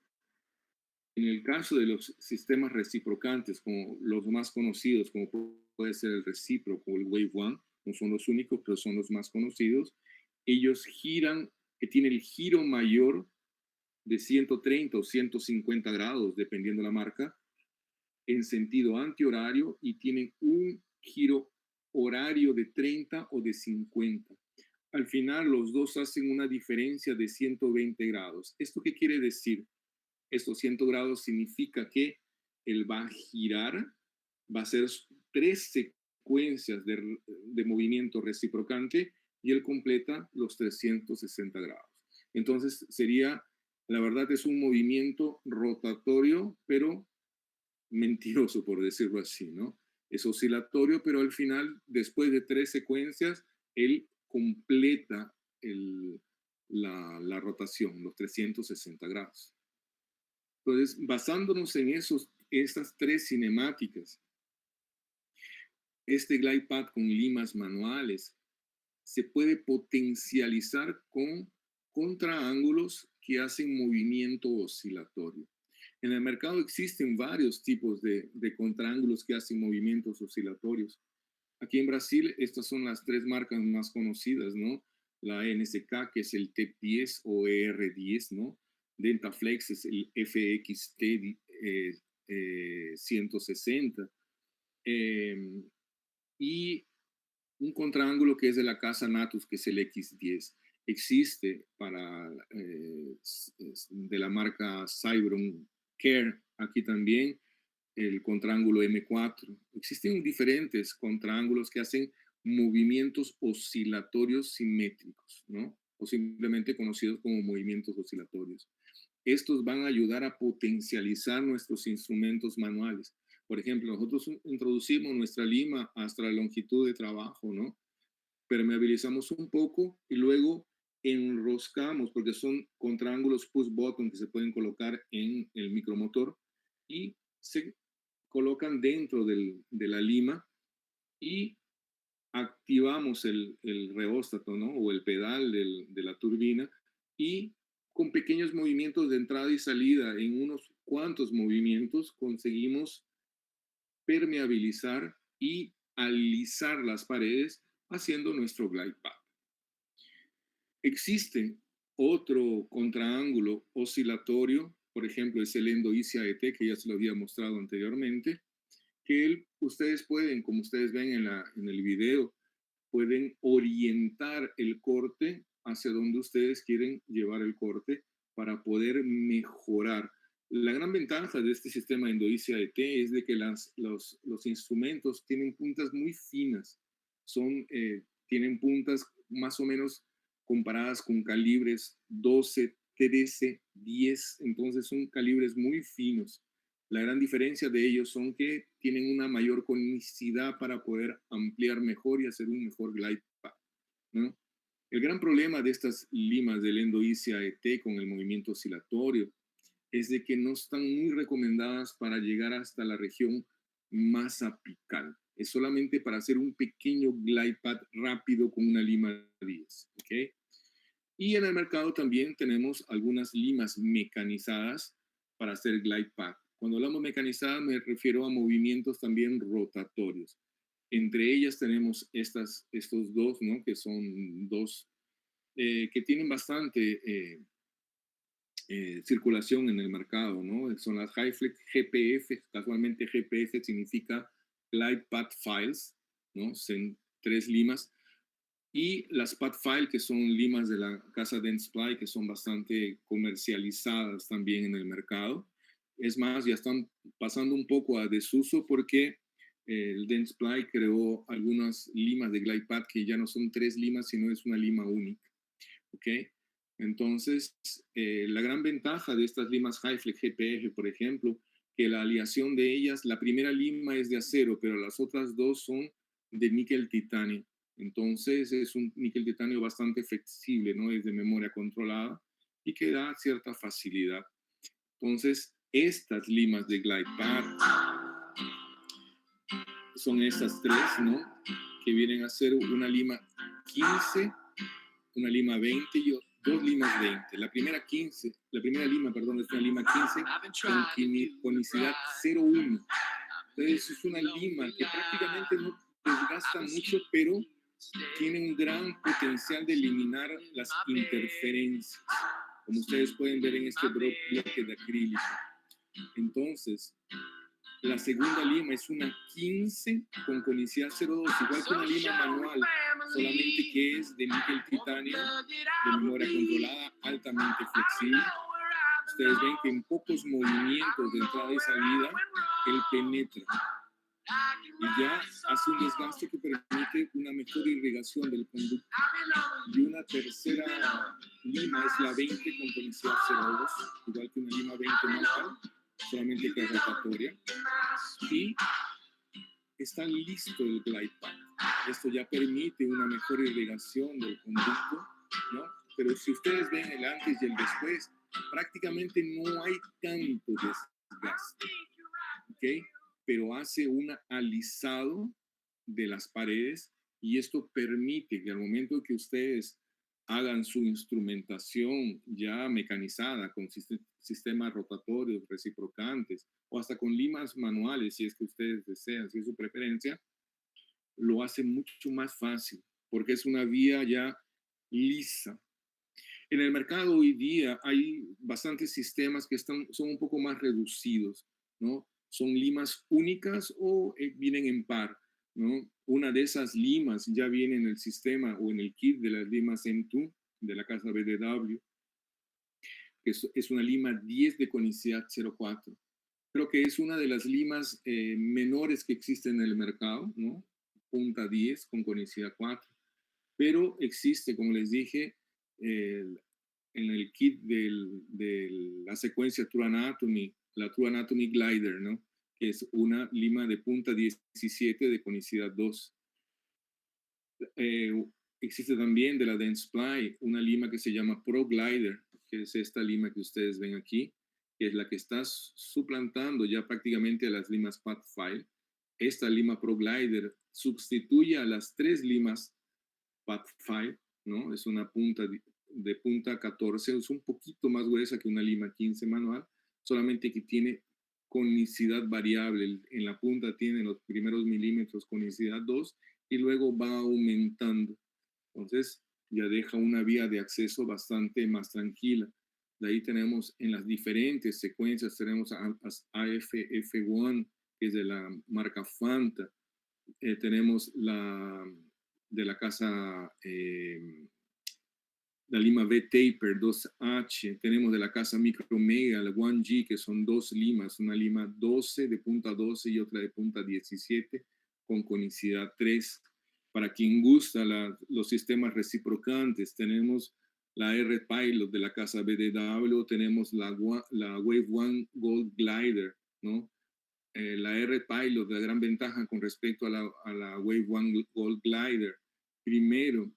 en el caso de los sistemas reciprocantes, como los más conocidos, como puede ser el recíproco o el Wave One, no son los únicos, pero son los más conocidos, ellos giran, que tiene el giro mayor de 130 o 150 grados, dependiendo la marca, en sentido antihorario, y tienen un giro horario de 30 o de 50. Al final, los dos hacen una diferencia de 120 grados. ¿Esto qué quiere decir? Estos 100 grados significa que él va a girar, va a hacer 3 secuencias de movimiento reciprocante y él completa los 360 grados. Entonces sería, la verdad es un movimiento rotatorio, pero mentiroso, por decirlo así, ¿no? Es oscilatorio, pero al final, después de 3 secuencias, él completa la rotación, los 360 grados. Entonces, basándonos en estas 3 cinemáticas, este glide path con limas manuales se puede potencializar con contraángulos que hacen movimiento oscilatorio. En el mercado existen varios tipos de contraángulos que hacen movimientos oscilatorios. Aquí en Brasil, estas son las 3 marcas más conocidas, ¿no? La NSK, que es el TEP10 o ER10, ¿no? Dentaflex es el FXT 160. Y un contraángulo que es de la casa Natus, que es el X10. Existe para de la marca Cybron Care, aquí también el contraángulo M4. Existen diferentes contraángulos que hacen movimientos oscilatorios simétricos, ¿no? O simplemente conocidos como movimientos oscilatorios. Estos van a ayudar a potencializar nuestros instrumentos manuales. Por ejemplo, nosotros introducimos nuestra lima hasta la longitud de trabajo, ¿no? Permeabilizamos un poco y luego enroscamos, porque son contraángulos push button que se pueden colocar en el micromotor y se colocan dentro de la lima y activamos el reóstato, ¿no? O el pedal de la turbina y con pequeños movimientos de entrada y salida, en unos cuantos movimientos, conseguimos permeabilizar y alisar las paredes haciendo nuestro glide path. Existe otro contraángulo oscilatorio, por ejemplo, es el Endo-ICAET, que ya se lo había mostrado anteriormente, que ustedes pueden, como ustedes ven en el video, pueden orientar el corte hacia donde ustedes quieren llevar el corte para poder mejorar. La gran ventaja de este sistema Endo-ICAET es de que los instrumentos tienen puntas muy finas, tienen puntas más o menos comparadas con calibres 12, 13, 10, entonces son calibres muy finos. La gran diferencia de ellos son que tienen una mayor conicidad para poder ampliar mejor y hacer un mejor glide path, ¿no? El gran problema de estas limas del Endo-ICAET con el movimiento oscilatorio es de que no están muy recomendadas para llegar hasta la región más apical. Es solamente para hacer un pequeño glide path rápido con una lima 10, ¿ok? Y en el mercado también tenemos algunas limas mecanizadas para hacer glide path. Cuando hablamos mecanizada me refiero a movimientos también rotatorios. Entre ellas tenemos estos dos, ¿no? Que son dos que tienen bastante circulación en el mercado, ¿no? Son las HighFlex GPF. Casualmente GPF significa Glide Path Files, ¿no? Son 3 limas. Y las Padfile, que son limas de la casa Dentsply, que son bastante comercializadas también en el mercado. Es más, ya están pasando un poco a desuso porque el Dentsply creó algunas limas de glide path que ya no son 3 limas, sino es una lima única. ¿Ok? Entonces, la gran ventaja de estas limas HighFlex GPF, por ejemplo, que la aleación de ellas, la primera lima es de acero, pero las otras dos son de níquel titanio. Entonces es un níquel titanio bastante flexible, ¿no? Es de memoria controlada y que da cierta facilidad. Entonces, estas limas de glide path son estas 3, ¿no? Que vienen a ser una lima 15, una lima 20 y 2 limas 20. La primera lima, perdón, es una lima 15 con conicidad 0,1. Entonces es una lima que prácticamente no desgasta mucho, pero tiene un gran potencial de eliminar las interferencias, como ustedes pueden ver en este bloque de acrílico. Entonces, La segunda lima es una 15 con conicidad 0,2, igual que una lima manual, solamente que es de níquel titanio, de memoria controlada, altamente flexible. Ustedes ven que en pocos movimientos de entrada y salida, él penetra y ya hace un desgaste que permite una mejor irrigación del conducto. Y una tercera lima es la 20 con conicidad 0,2, igual que una lima 20 manual, solamente que es rotatoria. Y está listo el glide path. Esto ya permite una mejor irrigación del conducto, ¿no? Pero si ustedes ven el antes y el después, prácticamente no hay tanto desgaste, ¿ok? Pero hace un alisado de las paredes y esto permite que al momento que ustedes hagan su instrumentación ya mecanizada con sistemas rotatorios, reciprocantes o hasta con limas manuales, si es que ustedes desean, si es su preferencia, lo hace mucho más fácil porque es una vía ya lisa. En el mercado hoy día hay bastantes sistemas que son un poco más reducidos, ¿no? Son limas únicas o vienen en par, ¿no? Una de esas limas ya viene en el sistema o en el kit de las limas M2 de la casa BDW, que es una lima 10 de conicidad 0,4. Creo que es una de las limas menores que existen en el mercado, ¿no? Punta 10 con conicidad 4. Pero existe, como les dije, en el kit de la secuencia True Anatomy, la True Anatomy Glider, ¿no? Que es una lima de punta 17 de conicidad 2. Existe también de la Dentsply una lima que se llama Pro Glider, que es esta lima que ustedes ven aquí, que es la que está suplantando ya prácticamente a las limas Pathfile. Esta lima Pro Glider sustituye a las 3 limas Pathfile, ¿no? Es una punta de punta 14, es un poquito más gruesa que una lima 15 manual, solamente que tiene conicidad variable. En la punta tiene los primeros milímetros conicidad 2 y luego va aumentando. Entonces ya deja una vía de acceso bastante más tranquila. De ahí tenemos en las diferentes secuencias, tenemos AFF1, que es de la marca Fanta. Tenemos la de la casa, la lima V-Taper 2H, tenemos de la casa Micromega, la 1G, que son dos limas, una lima 12 de punta 12 y otra de punta 17 con conicidad 3. Para quien gusta los sistemas reciprocantes, tenemos la R-Pilot de la casa BDW, tenemos la Wave One Gold Glider, ¿no? La R-Pilot, la gran ventaja con respecto a la Wave One Gold Glider, primero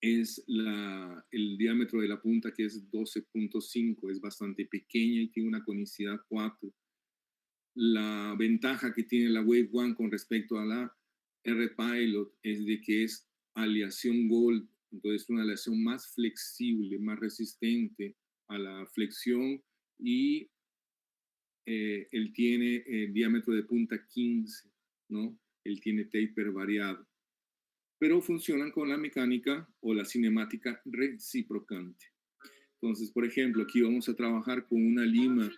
es el diámetro de la punta, que es 12.5, es bastante pequeña y tiene una conicidad 4. La ventaja que tiene la Wave One con respecto a la R-Pilot es de que es aleación Gold, entonces una aleación más flexible, más resistente a la flexión y él tiene diámetro de punta 15, ¿no? Él tiene taper variado. Pero funcionan con la mecánica o la cinemática reciprocante. Entonces, por ejemplo, aquí vamos a trabajar con una lima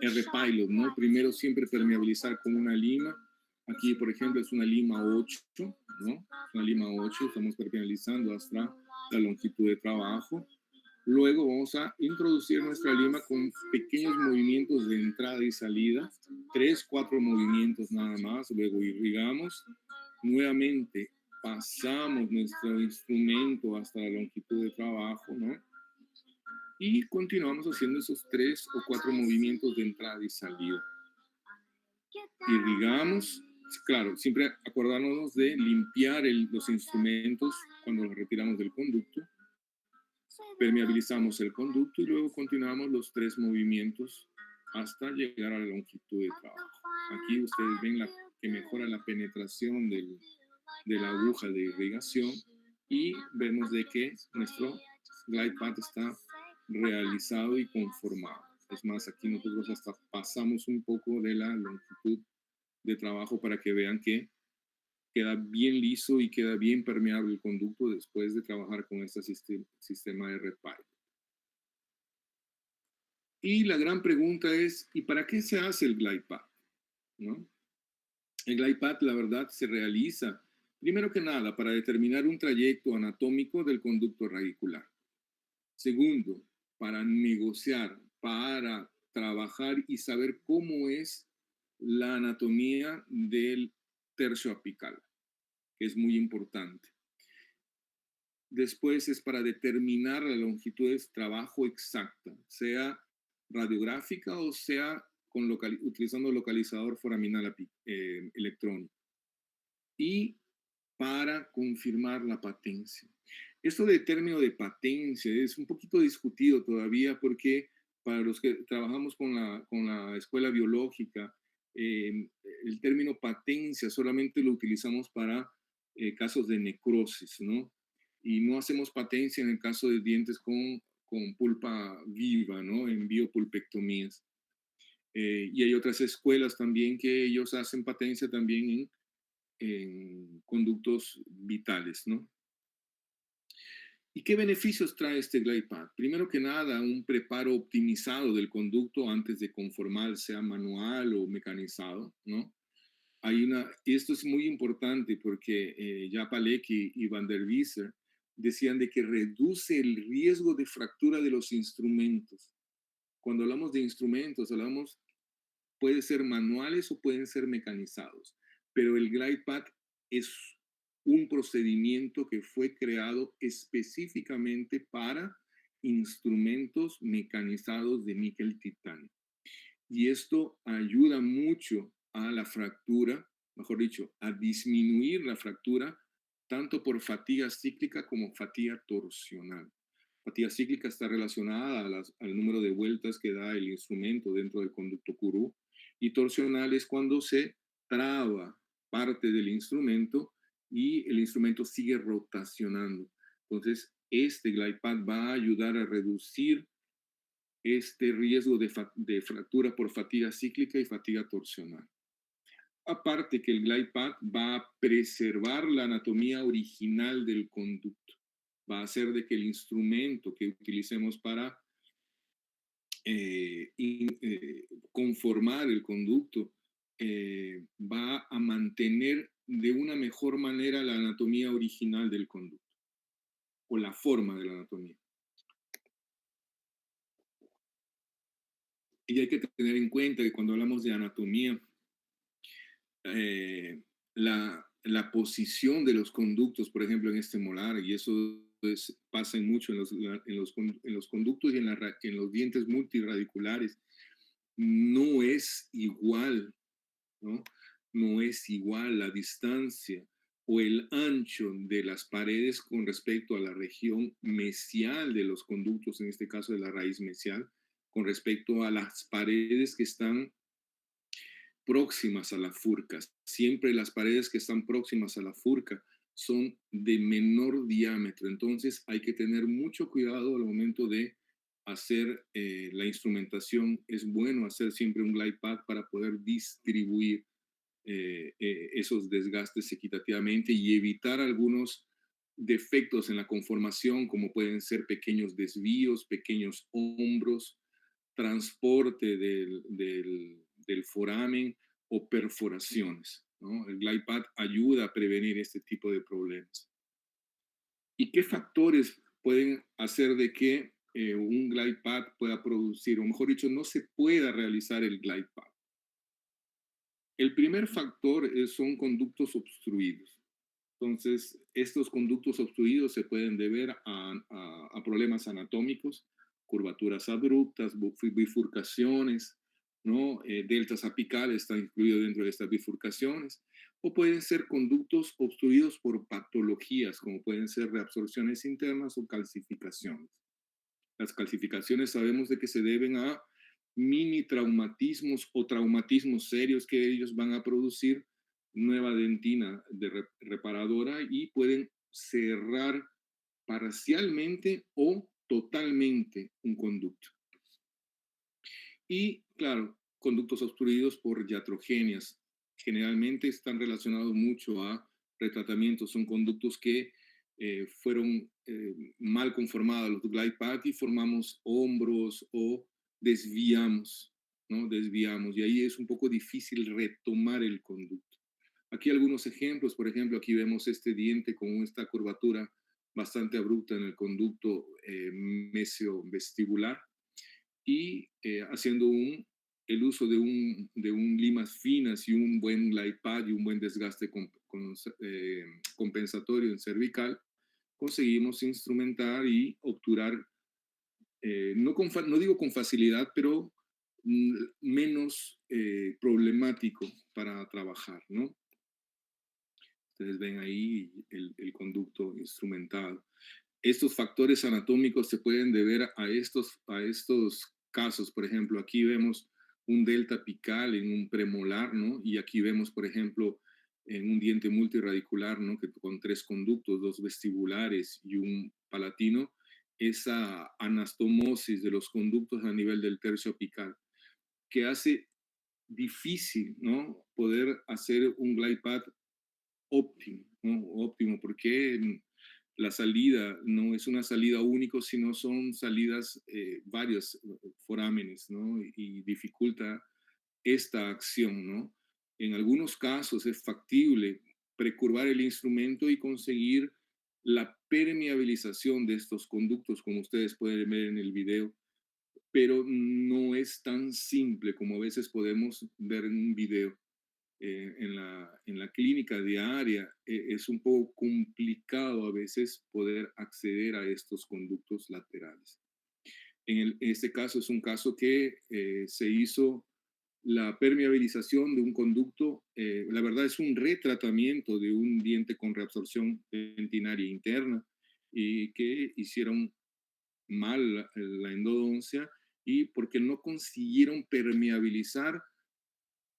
R-Pilot, ¿no? Primero siempre permeabilizar con una lima. Aquí, por ejemplo, es una lima 8, ¿no? Una lima 8, estamos permeabilizando hasta la longitud de trabajo. Luego vamos a introducir nuestra lima con pequeños movimientos de entrada y salida, 3, 4 movimientos nada más, luego irrigamos, nuevamente pasamos nuestro instrumento hasta la longitud de trabajo, ¿no? Y continuamos haciendo esos 3 o 4 movimientos de entrada y salida. Irrigamos, claro, siempre acordándonos de limpiar los instrumentos cuando los retiramos del conducto. Permeabilizamos el conducto y luego continuamos los 3 movimientos hasta llegar a la longitud de trabajo. Aquí ustedes ven que mejora la penetración de la aguja de irrigación y vemos de que nuestro glide path está realizado y conformado. Es más, aquí nosotros hasta pasamos un poco de la longitud de trabajo para que vean que queda bien liso y queda bien permeable el conducto después de trabajar con este sistema de R-Pilot. Y la gran pregunta es, ¿y para qué se hace el glide path? ¿No? El glide path, la verdad, se realiza, primero que nada, para determinar un trayecto anatómico del conducto radicular. Segundo, para negociar, para trabajar y saber cómo es la anatomía del tercio apical, que es muy importante. Después es para determinar la longitud de trabajo exacta, sea radiográfica o sea utilizando localizador foraminal electrónico. Y para confirmar la patencia. Esto de término de patencia es un poquito discutido todavía porque para los que trabajamos con la escuela biológica, el término patencia solamente lo utilizamos para casos de necrosis, ¿no? Y no hacemos patencia en el caso de dientes con pulpa viva, ¿no? En biopulpectomías. Y hay otras escuelas también que ellos hacen patencia también en conductos vitales, ¿no? ¿Y qué beneficios trae este glide path? Primero que nada, un preparo optimizado del conducto antes de conformar, sea manual o mecanizado, ¿no? Esto es muy importante porque ya Palecki y Van der Wieser decían de que reduce el riesgo de fractura de los instrumentos. Cuando hablamos de instrumentos, puede ser manuales o pueden ser mecanizados, pero el glide path es un procedimiento que fue creado específicamente para instrumentos mecanizados de níquel titanio. Y esto ayuda mucho a la fractura, mejor dicho, a disminuir la fractura tanto por fatiga cíclica como fatiga torsional. Fatiga cíclica está relacionada al número de vueltas que da el instrumento dentro del conducto curú, y torsional es cuando se traba parte del instrumento y el instrumento sigue rotacionando. Entonces, este glide path va a ayudar a reducir este riesgo de fractura por fatiga cíclica y fatiga torsional. Aparte que el glide path va a preservar la anatomía original del conducto, va a hacer de que el instrumento que utilicemos para conformar el conducto va a mantener de una mejor manera la anatomía original del conducto o la forma de la anatomía. Y hay que tener en cuenta que cuando hablamos de anatomía, la posición de los conductos, por ejemplo, en este molar, y eso pasa mucho en los conductos y en los dientes multiradiculares, no es igual, ¿no? No es igual la distancia o el ancho de las paredes con respecto a la región mesial de los conductos, en este caso de la raíz mesial, con respecto a las paredes que están próximas a la furca. Siempre las paredes que están próximas a la furca son de menor diámetro. Entonces hay que tener mucho cuidado al momento de hacer la instrumentación. Es bueno hacer siempre un glide path para poder distribuir esos desgastes equitativamente y evitar algunos defectos en la conformación, como pueden ser pequeños desvíos, pequeños hombros, transporte del foramen o perforaciones, ¿no? El glide path ayuda a prevenir este tipo de problemas. ¿Y qué factores pueden hacer de que un glide path pueda producir, o mejor dicho, no se pueda realizar el glide path? El primer factor son conductos obstruidos. Entonces, estos conductos obstruidos se pueden deber a problemas anatómicos, curvaturas abruptas, bifurcaciones, ¿no? Deltas apicales están incluidos dentro de estas bifurcaciones, o pueden ser conductos obstruidos por patologías, como pueden ser reabsorciones internas o calcificaciones. Las calcificaciones sabemos de que se deben a mini traumatismos o traumatismos serios que ellos van a producir nueva dentina reparadora y pueden cerrar parcialmente o totalmente un conducto. Y claro, conductos obstruidos por iatrogenias. Generalmente están relacionados mucho a retratamientos. Son conductos que fueron mal conformados los glide path y formamos hombros o desviamos, ¿no? Desviamos y ahí es un poco difícil retomar el conducto. Aquí algunos ejemplos, por ejemplo, aquí vemos este diente con esta curvatura bastante abrupta en el conducto mesiovestibular y haciendo el uso de un limas finas y un buen glide pad y un buen desgaste compensatorio en cervical, conseguimos instrumentar y obturar, no digo con facilidad, pero menos problemático para trabajar, ¿no? Ustedes ven ahí el conducto instrumentado. Estos factores anatómicos se pueden deber a estos casos. Por ejemplo, aquí vemos un delta apical en un premolar, ¿no? Y aquí vemos, por ejemplo, en un diente multiradicular, ¿no? Que con 3 conductos, 2 vestibulares y un palatino, esa anastomosis de los conductos a nivel del tercio apical, que hace difícil, ¿no? Poder hacer un glide path óptimo, ¿no? Óptimo, porque la salida no es una salida única, sino son salidas varios forámenes, ¿no? Y dificulta esta acción, ¿no? En algunos casos es factible precurvar el instrumento y conseguir la permeabilización de estos conductos, como ustedes pueden ver en el video, pero no es tan simple como a veces podemos ver en un video. En la clínica diaria es un poco complicado a veces poder acceder a estos conductos laterales. Este caso es un caso que se hizo la permeabilización de un conducto, la verdad es un retratamiento de un diente con reabsorción dentinaria interna y que hicieron mal la endodoncia y porque no consiguieron permeabilizar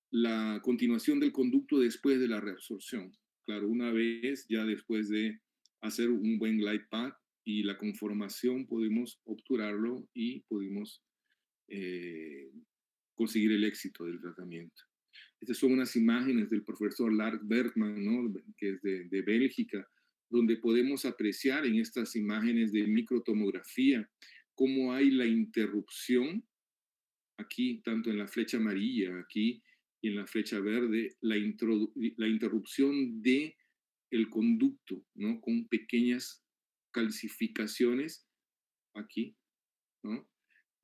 la continuación del conducto después de la reabsorción. Claro, una vez ya después de hacer un buen glide path y la conformación pudimos obturarlo y pudimos eh, conseguir el éxito del tratamiento. Estas son unas imágenes del profesor Lars Bergman, ¿no? Que es de Bélgica, donde podemos apreciar en estas imágenes de microtomografía cómo hay la interrupción aquí, tanto en la flecha amarilla, aquí y en la flecha verde, la interrupción de el conducto, ¿no? Con pequeñas calcificaciones aquí, ¿no?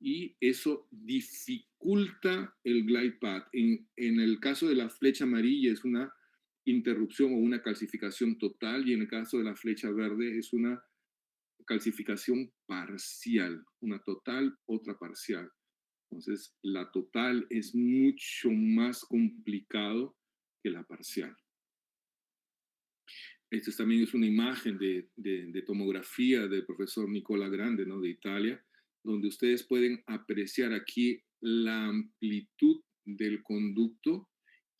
Y eso dificulta el glide path. En el caso de la flecha amarilla es una interrupción o una calcificación total y en el caso de la flecha verde es una calcificación parcial, una total, otra parcial. Entonces, la total es mucho más complicado que la parcial. Esta también es una imagen de tomografía del profesor Nicola Grande, ¿no? De Italia, donde ustedes pueden apreciar aquí la amplitud del conducto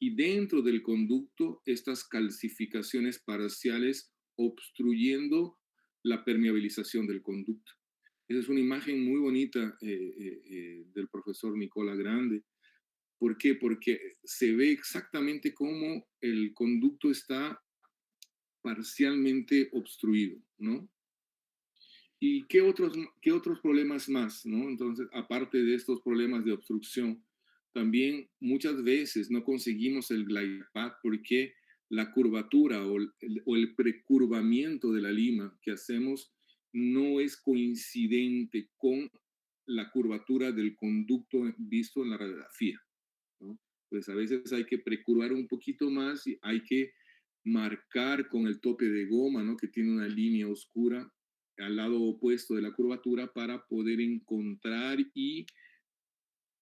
y dentro del conducto estas calcificaciones parciales obstruyendo la permeabilización del conducto. Esa es una imagen muy bonita del profesor Nicola Grande. ¿Por qué? Porque se ve exactamente cómo el conducto está parcialmente obstruido, ¿no? ¿Y qué otros problemas más, ¿no? Entonces, aparte de estos problemas de obstrucción, también muchas veces no conseguimos el glide path porque la curvatura o el precurvamiento de la lima que hacemos no es coincidente con la curvatura del conducto visto en la radiografía, ¿no? Pues a veces hay que precurvar un poquito más y hay que marcar con el tope de goma, ¿no? Que tiene una línea oscura al lado opuesto de la curvatura para poder encontrar y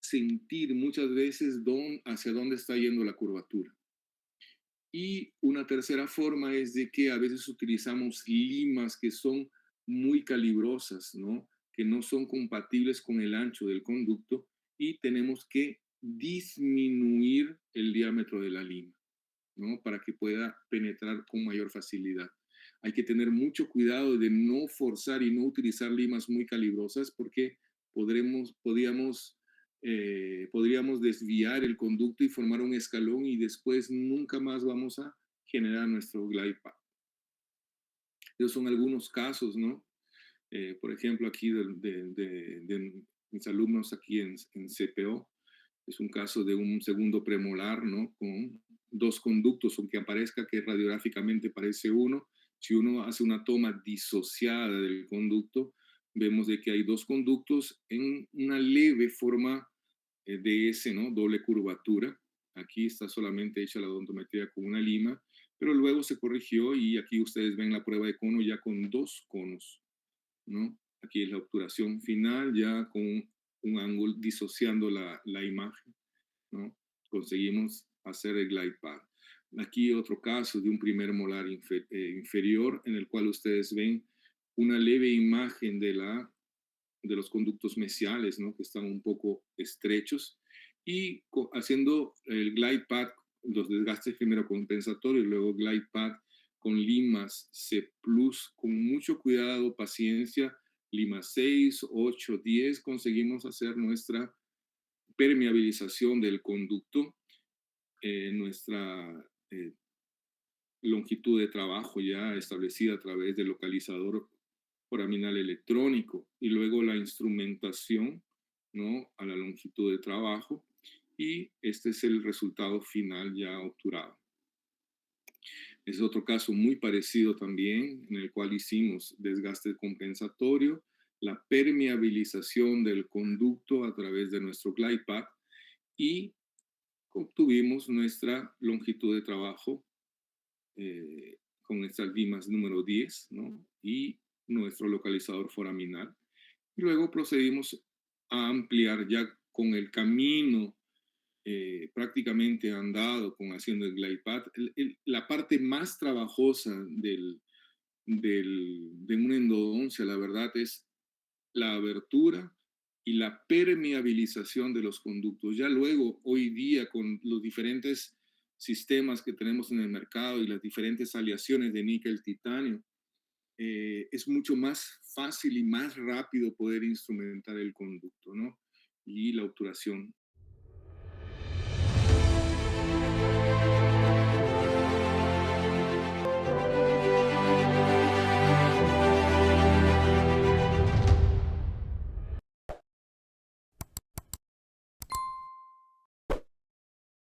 sentir muchas veces hacia dónde está yendo la curvatura. Y una tercera forma es de que a veces utilizamos limas que son muy calibrosas, ¿no? Que no son compatibles con el ancho del conducto y tenemos que disminuir el diámetro de la lima, ¿no? Para que pueda penetrar con mayor facilidad. Hay que tener mucho cuidado de no forzar y no utilizar limas muy calibrosas porque podríamos desviar el conducto y formar un escalón y después nunca más vamos a generar nuestro glide path. Esos son algunos casos, ¿no? Por ejemplo, aquí mis alumnos aquí en CPO. Es un caso de un segundo premolar, ¿no? Con dos conductos, aunque aparezca que radiográficamente parece uno, si uno hace una toma disociada del conducto, vemos de que hay dos conductos en una leve forma de S, ¿no? Doble curvatura. Aquí está solamente hecha la odontometría con una lima, pero luego se corrigió y aquí ustedes ven la prueba de cono ya con dos conos, ¿no? Aquí es la obturación final ya con un ángulo disociando la imagen, ¿no? Conseguimos hacer el glide path. Aquí otro caso de un primer molar inferior en el cual ustedes ven una leve imagen de los conductos mesiales, ¿no? Que están un poco estrechos y haciendo el glide path, los desgastes primero compensatorios y luego glide path con limas C+, con mucho cuidado, paciencia, lima 6, 8, 10, conseguimos hacer nuestra permeabilización del conducto, nuestra longitud de trabajo ya establecida a través del localizador foraminal electrónico y luego la instrumentación, ¿no? A la longitud de trabajo y este es el resultado final ya obturado. Es otro caso muy parecido también en el cual hicimos desgaste compensatorio, la permeabilización del conducto a través de nuestro glide path y obtuvimos nuestra longitud de trabajo con estas limas número 10, ¿no? Y nuestro localizador foraminal. Y luego procedimos a ampliar ya con el camino prácticamente andado con haciendo el glide path. La parte más trabajosa de una endodoncia, la verdad, es la abertura y la permeabilización de los conductos. Ya luego, hoy día, con los diferentes sistemas que tenemos en el mercado y las diferentes aleaciones de níquel titanio, es mucho más fácil y más rápido poder instrumentar el conducto, ¿no? Y la obturación